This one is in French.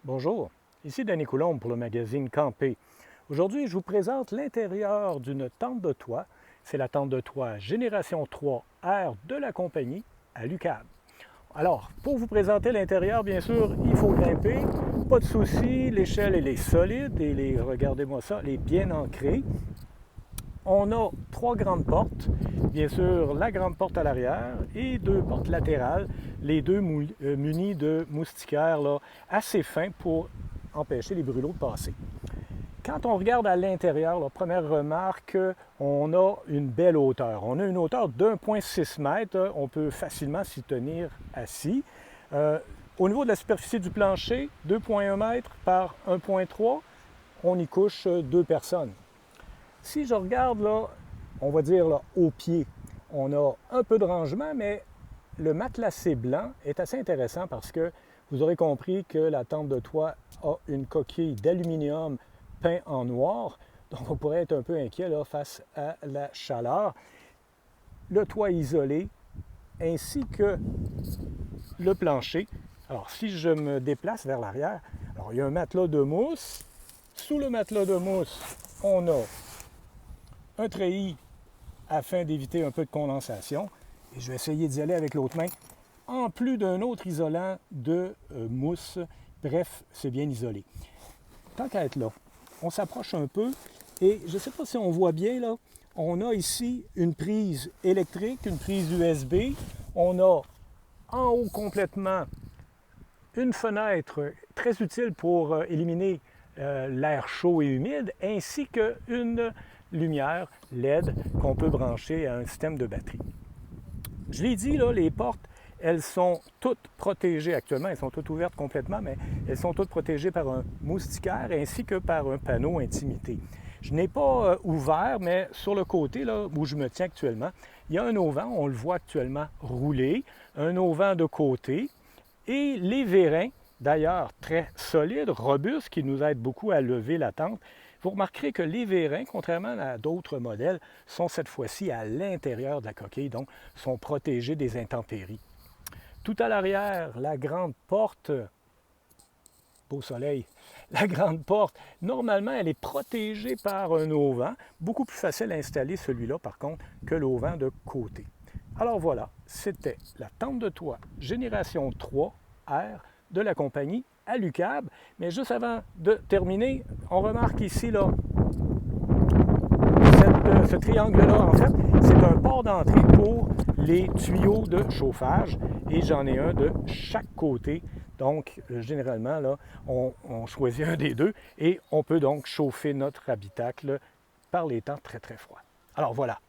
Bonjour, ici Danny Coulombe pour le magazine Campé. Aujourd'hui, je vous présente l'intérieur d'une tente de toit. C'est la tente de toit Génération 3 R de la compagnie à l'UQAB. Alors, pour vous présenter l'intérieur, bien sûr, il faut grimper. Pas de souci, l'échelle elle est solide et regardez-moi ça, elle est bien ancrée. On a 3 grandes portes, bien sûr la grande porte à l'arrière et 2 portes latérales, les deux munies de moustiquaires là, assez fins pour empêcher les brûlots de passer. Quand on regarde à l'intérieur, la première remarque, on a une belle hauteur. On a une hauteur d'1,6 m, on peut facilement s'y tenir assis. Au niveau de la superficie du plancher, 2,1 m par 1,3 m, on y couche 2 personnes. Si je regarde là, on va dire là, au pied, on a un peu de rangement, mais le matelassé blanc est assez intéressant parce que vous aurez compris que la tente de toit a une coquille d'aluminium peint en noir, donc on pourrait être un peu inquiet là, face à la chaleur. Le toit isolé ainsi que le plancher. Alors si je me déplace vers l'arrière, alors il y a un matelas de mousse. Sous le matelas de mousse, on a un treillis afin d'éviter un peu de condensation. Et je vais essayer d'y aller avec l'autre main, en plus d'un autre isolant de mousse. Bref, c'est bien isolé. Tant qu'à être là, on s'approche un peu et je ne sais pas si on voit bien là, on a ici une prise électrique, une prise USB. On a en haut complètement une fenêtre très utile pour éliminer l'air chaud et humide, ainsi qu'une lumière LED qu'on peut brancher à un système de batterie. Je l'ai dit, là, les portes, elles sont toutes protégées actuellement. Elles sont toutes ouvertes complètement, mais elles sont toutes protégées par un moustiquaire ainsi que par un panneau intimité. Je n'ai pas ouvert, mais sur le côté là, où je me tiens actuellement, il y a un auvent, on le voit actuellement rouler, un auvent de côté et les vérins, d'ailleurs très solides, robustes, qui nous aident beaucoup à lever la tente. Vous remarquerez que les vérins, contrairement à d'autres modèles, sont cette fois-ci à l'intérieur de la coquille, donc sont protégés des intempéries. Tout à l'arrière, la grande porte, beau soleil, la grande porte, normalement, elle est protégée par un auvent. Beaucoup plus facile à installer celui-là, par contre, que l'auvent de côté. Alors voilà, c'était la tente de toit Génération 3 R de la compagnie à l'UQAB. Mais juste avant de terminer, on remarque ici là, ce triangle-là, en fait, c'est un port d'entrée pour les tuyaux de chauffage et j'en ai un de chaque côté. Donc, généralement, là, on choisit un des deux et on peut donc chauffer notre habitacle par les temps très, très froids. Alors voilà,